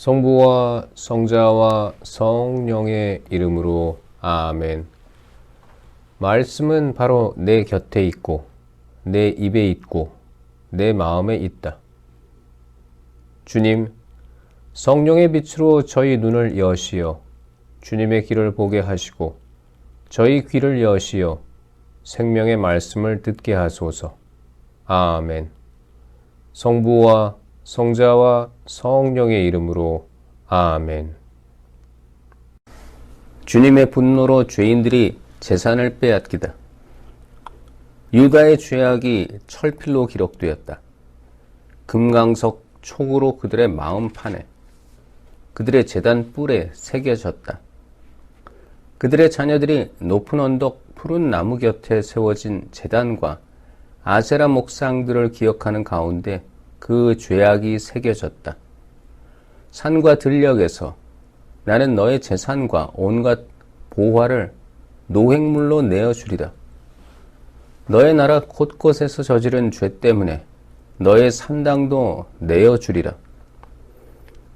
성부와 성자와 성령의 이름으로 아멘. 말씀은 바로 내 곁에 있고 내 입에 있고 내 마음에 있다. 주님, 성령의 빛으로 저희 눈을 여시어 주님의 길을 보게 하시고 저희 귀를 여시어 생명의 말씀을 듣게 하소서. 아멘. 성부와 성자와 성령의 이름으로 아멘. 주님의 분노로 죄인들이 재산을 빼앗기다. 유다의 죄악이 철필로 기록되었다. 금강석 촉으로 그들의 마음판에, 그들의 제단 뿔에 새겨졌다. 그들의 자녀들이 높은 언덕 푸른 나무 곁에 세워진 제단과 아세라 목상들을 기억하는 가운데 그 죄악이 새겨졌다. 산과 들녘에서 나는 너의 재산과 온갖 보화를 노획물로 내어주리라. 너의 나라 곳곳에서 저지른 죄 때문에 너의 산당도 내어주리라.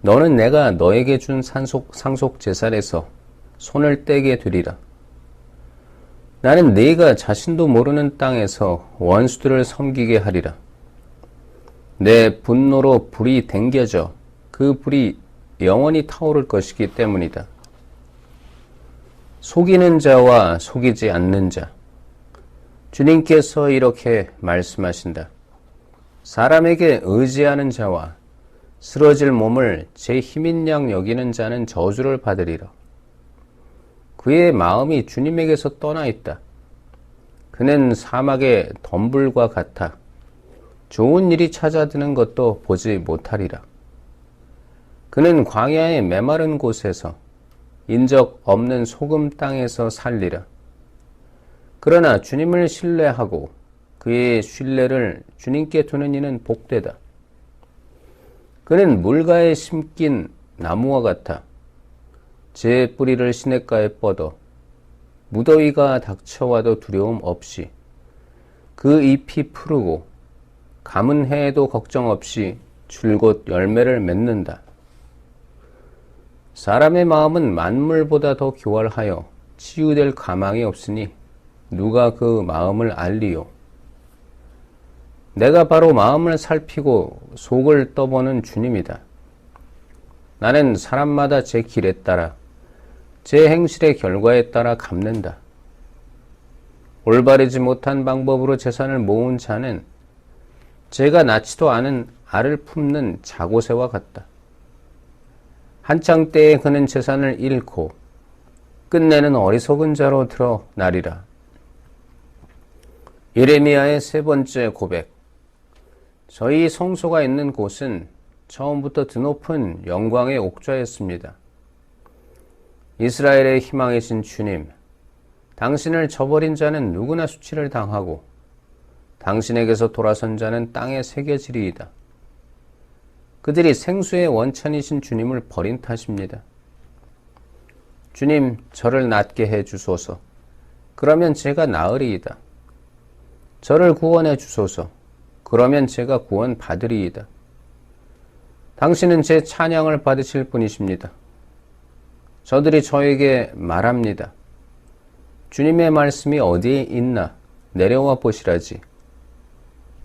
너는 내가 너에게 준 상속 재산에서 손을 떼게 되리라. 나는 네가 자신도 모르는 땅에서 원수들을 섬기게 하리라. 내 분노로 불이 댕겨져 그 불이 영원히 타오를 것이기 때문이다. 속이는 자와 속이지 않는 자. 주님께서 이렇게 말씀하신다. 사람에게 의지하는 자와 쓰러질 몸을 제 힘인 양 여기는 자는 저주를 받으리라. 그의 마음이 주님에게서 떠나 있다. 그는 사막의 덤불과 같아 좋은 일이 찾아드는 것도 보지 못하리라. 그는 광야의 메마른 곳에서 인적 없는 소금 땅에서 살리라. 그러나 주님을 신뢰하고 그의 신뢰를 주님께 두는 이는 복되다. 그는 물가에 심긴 나무와 같아 제 뿌리를 시냇가에 뻗어 무더위가 닥쳐와도 두려움 없이 그 잎이 푸르고 가문 해에도 걱정 없이 줄곧 열매를 맺는다. 사람의 마음은 만물보다 더 교활하여 치유될 가망이 없으니 누가 그 마음을 알리요. 내가 바로 마음을 살피고 속을 떠보는 주님이다. 나는 사람마다 제 길에 따라 제 행실의 결과에 따라 갚는다. 올바르지 못한 방법으로 재산을 모은 자는 제가 낳지도 않은 알을 품는 자고새와 같다. 한창 때에 그는 재산을 잃고 끝내는 어리석은 자로 드러나리라. 예레미야의 세 번째 고백. 저희 성소가 있는 곳은 처음부터 드높은 영광의 옥좌였습니다. 이스라엘의 희망이신 주님, 당신을 저버린 자는 누구나 수치를 당하고 당신에게서 돌아선 자는 땅에 새겨지리이다. 그들이 생수의 원천이신 주님을 버린 탓입니다. 주님, 저를 낫게 해 주소서. 그러면 제가 나으리이다. 저를 구원해 주소서. 그러면 제가 구원 받으리이다. 당신은 제 찬양을 받으실 분이십니다. 저들이 저에게 말합니다. 주님의 말씀이 어디에 있나 내려와 보시라지.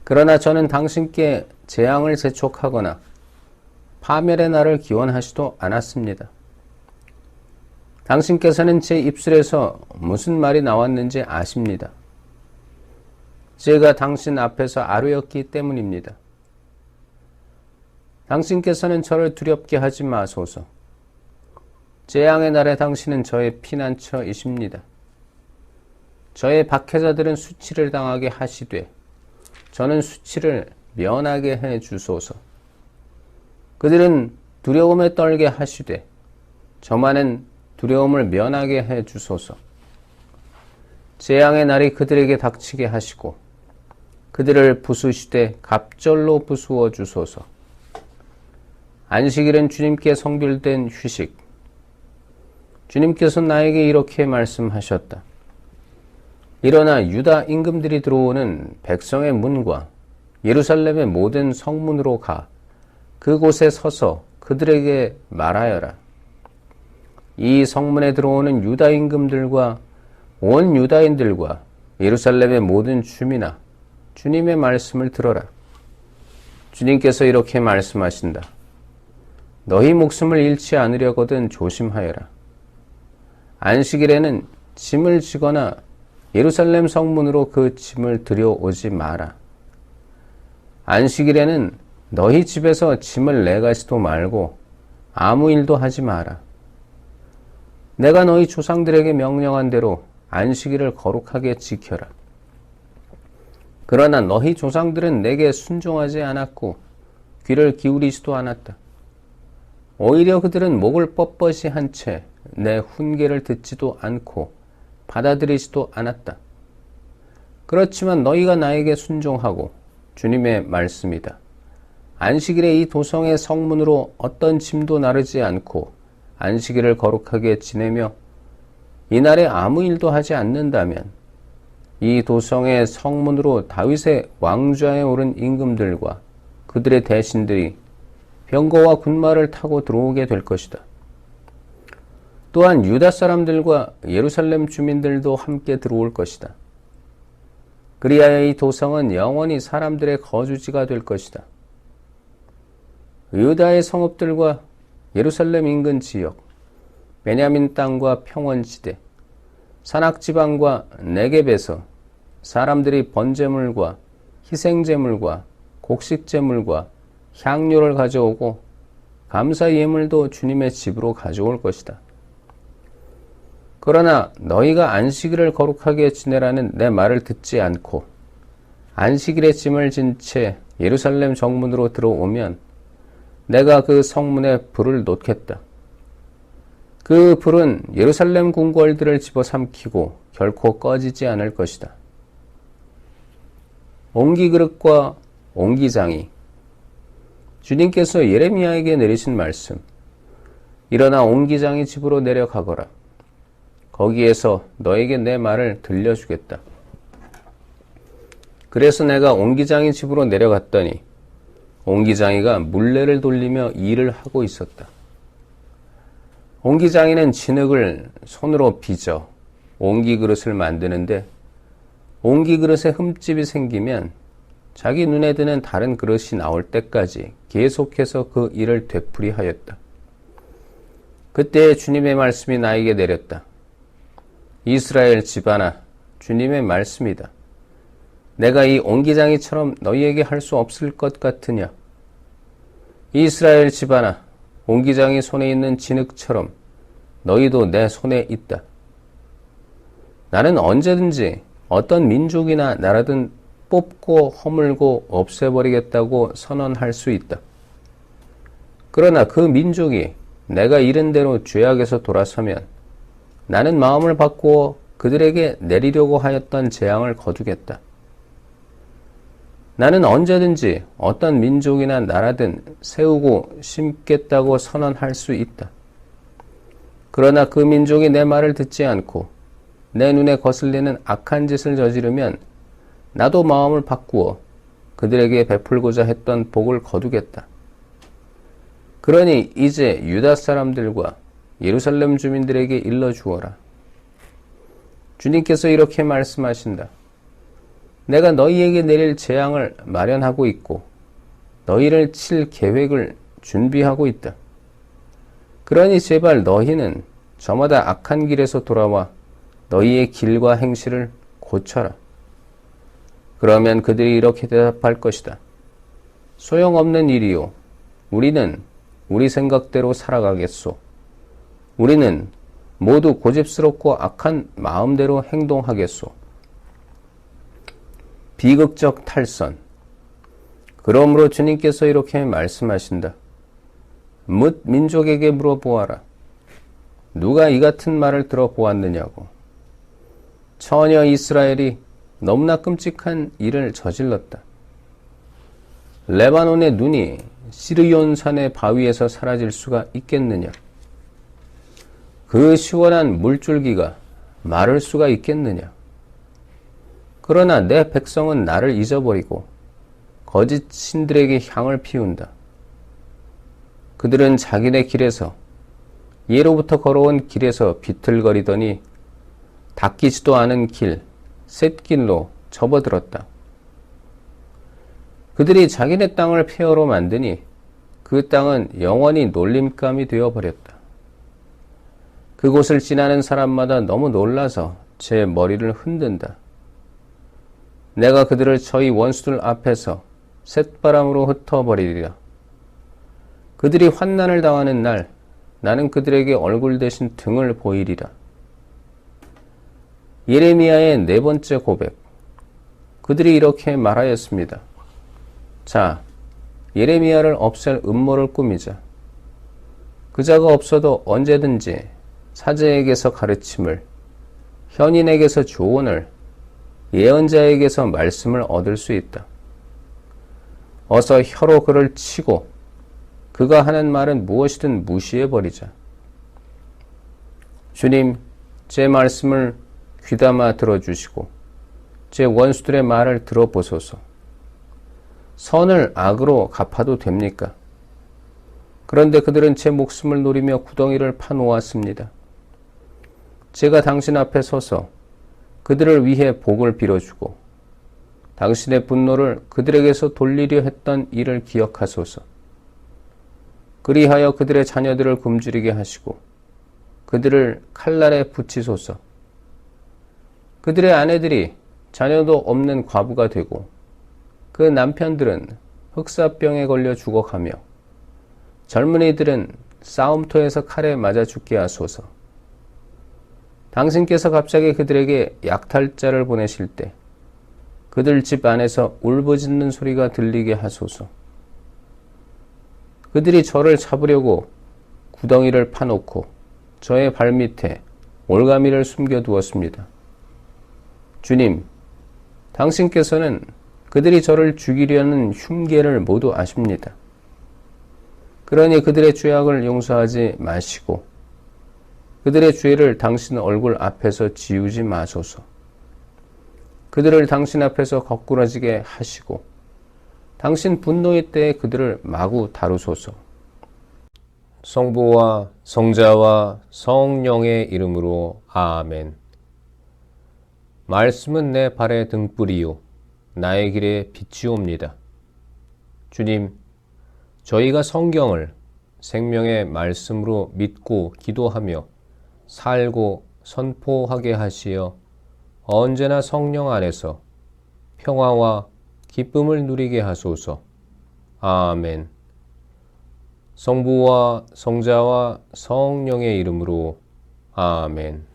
그러나 저는 당신께 재앙을 재촉하거나 파멸의 날을 기원하지도 않았습니다. 당신께서는 제 입술에서 무슨 말이 나왔는지 아십니다. 제가 당신 앞에서 아루였기 때문입니다. 당신께서는 저를 두렵게 하지 마소서. 재앙의 날에 당신은 저의 피난처이십니다. 저의 박해자들은 수치를 당하게 하시되 저는 수치를 면하게 해 주소서. 그들은 두려움에 떨게 하시되 저만은 두려움을 면하게 해 주소서. 재앙의 날이 그들에게 닥치게 하시고 그들을 부수시되 갑절로 부수어 주소서. 안식일은 주님께 성별된 휴식. 주님께서 나에게 이렇게 말씀하셨다. 일어나 유다 임금들이 들어오는 백성의 문과 예루살렘의 모든 성문으로 가 그곳에 서서 그 그들에게 말하여라. 이 성문에 들어오는 유다 임금들과 온 유다인들과 예루살렘의 모든 주민아, 주님의 말씀을 들어라. 주님께서 이렇게 말씀하신다. 너희 목숨을 잃지 않으려거든 조심하여라. 안식일에는 짐을 지거나 예루살렘 성문으로 그 짐을 들여오지 마라. 안식일에는 너희 집에서 짐을 내가지도 말고 아무 일도 하지 마라. 내가 너희 조상들에게 명령한 대로 안식일을 거룩하게 지켜라. 그러나 너희 조상들은 내게 순종하지 않았고 귀를 기울이지도 않았다. 오히려 그들은 목을 뻣뻣이 한 채 내 훈계를 듣지도 않고 받아들이지도 않았다. 그렇지만 너희가 나에게 순종하고 주님의 말씀이다. 안식일에 이 도성의 성문으로 어떤 짐도 나르지 않고 안식일을 거룩하게 지내며 이날에 아무 일도 하지 않는다면 이 도성의 성문으로 다윗의 왕좌에 오른 임금들과 그들의 대신들이 병거와 군마를 타고 들어오게 될 것이다. 또한 유다 사람들과 예루살렘 주민들도 함께 들어올 것이다. 그리하여 이 도성은 영원히 사람들의 거주지가 될 것이다. 유다의 성읍들과 예루살렘 인근 지역, 베냐민 땅과 평원지대, 산악지방과 네겝에서 사람들이 번제물과 희생제물과 곡식제물과 향료를 가져오고 감사 예물도 주님의 집으로 가져올 것이다. 그러나 너희가 안식일을 거룩하게 지내라는 내 말을 듣지 않고 안식일에 짐을 진 채 예루살렘 정문으로 들어오면 내가 그 성문에 불을 놓겠다. 그 불은 예루살렘 궁궐들을 집어삼키고 결코 꺼지지 않을 것이다. 옹기그릇과 옹기장이 주님께서 예레미야에게 내리신 말씀. 일어나 옹기장이 집으로 내려가거라. 거기에서 너에게 내 말을 들려주겠다. 그래서 내가 옹기장이 집으로 내려갔더니 옹기장이가 물레를 돌리며 일을 하고 있었다. 옹기장이는 진흙을 손으로 빚어 옹기그릇을 만드는데 옹기그릇에 흠집이 생기면 자기 눈에 드는 다른 그릇이 나올 때까지 계속해서 그 일을 되풀이하였다. 그때 주님의 말씀이 나에게 내렸다. 이스라엘 집안아, 주님의 말씀이다. 내가 이 옹기장이처럼 너희에게 할 수 없을 것 같으냐? 이스라엘 집안아, 옹기장이 손에 있는 진흙처럼 너희도 내 손에 있다. 나는 언제든지 어떤 민족이나 나라든 뽑고 허물고 없애버리겠다고 선언할 수 있다. 그러나 그 민족이 내가 이른 대로 죄악에서 돌아서면 나는 마음을 바꾸어 그들에게 내리려고 하였던 재앙을 거두겠다. 나는 언제든지 어떤 민족이나 나라든 세우고 심겠다고 선언할 수 있다. 그러나 그 민족이 내 말을 듣지 않고 내 눈에 거슬리는 악한 짓을 저지르면 나도 마음을 바꾸어 그들에게 베풀고자 했던 복을 거두겠다. 그러니 이제 유다 사람들과 예루살렘 주민들에게 일러주어라. 주님께서 이렇게 말씀하신다. 내가 너희에게 내릴 재앙을 마련하고 있고 너희를 칠 계획을 준비하고 있다. 그러니 제발 너희는 저마다 악한 길에서 돌아와 너희의 길과 행실을 고쳐라. 그러면 그들이 이렇게 대답할 것이다. 소용없는 일이요. 우리는 우리 생각대로 살아가겠소. 우리는 모두 고집스럽고 악한 마음대로 행동하겠소. 비극적 탈선. 그러므로 주님께서 이렇게 말씀하신다. 뭇 민족에게 물어보아라. 누가 이 같은 말을 들어보았느냐고. 처녀 이스라엘이 너무나 끔찍한 일을 저질렀다. 레바논의 눈이 시르온 산의 바위에서 사라질 수가 있겠느냐? 그 시원한 물줄기가 마를 수가 있겠느냐? 그러나 내 백성은 나를 잊어버리고 거짓 신들에게 향을 피운다. 그들은 자기네 길에서 예로부터 걸어온 길에서 비틀거리더니 닦이지도 않은 길, 셋길로 접어들었다. 그들이 자기네 땅을 폐허로 만드니 그 땅은 영원히 놀림감이 되어버렸다. 그곳을 지나는 사람마다 너무 놀라서 제 머리를 흔든다. 내가 그들을 저희 원수들 앞에서 쇳바람으로 흩어버리리라. 그들이 환난을 당하는 날 나는 그들에게 얼굴 대신 등을 보이리라. 예레미야의 네 번째 고백. 그들이 이렇게 말하였습니다. 자, 예레미야를 없앨 음모를 꾸미자. 그자가 없어도 언제든지 사제에게서 가르침을, 현인에게서 조언을, 예언자에게서 말씀을 얻을 수 있다. 어서 혀로 그를 치고 그가 하는 말은 무엇이든 무시해버리자. 주님, 제 말씀을 귀담아 들어주시고 제 원수들의 말을 들어보소서. 선을 악으로 갚아도 됩니까? 그런데 그들은 제 목숨을 노리며 구덩이를 파놓았습니다. 제가 당신 앞에 서서 그들을 위해 복을 빌어주고 당신의 분노를 그들에게서 돌리려 했던 일을 기억하소서. 그리하여 그들의 자녀들을 굶주리게 하시고 그들을 칼날에 붙이소서. 그들의 아내들이 자녀도 없는 과부가 되고 그 남편들은 흑사병에 걸려 죽어가며 젊은이들은 싸움터에서 칼에 맞아 죽게 하소서. 당신께서 갑자기 그들에게 약탈자를 보내실 때 그들 집 안에서 울부짖는 소리가 들리게 하소서. 그들이 저를 잡으려고 구덩이를 파놓고 저의 발밑에 올가미를 숨겨두었습니다. 주님, 당신께서는 그들이 저를 죽이려는 흉계를 모두 아십니다. 그러니 그들의 죄악을 용서하지 마시고 그들의 죄를 당신 얼굴 앞에서 지우지 마소서. 그들을 당신 앞에서 거꾸러지게 하시고 당신 분노의 때에 그들을 마구 다루소서. 성부와 성자와 성령의 이름으로 아멘. 말씀은 내 발의 등불이요 나의 길에 빛이옵니다. 주님, 저희가 성경을 생명의 말씀으로 믿고 기도하며 살고 선포하게 하시어 언제나 성령 안에서 평화와 기쁨을 누리게 하소서. 아멘. 성부와 성자와 성령의 이름으로 아멘.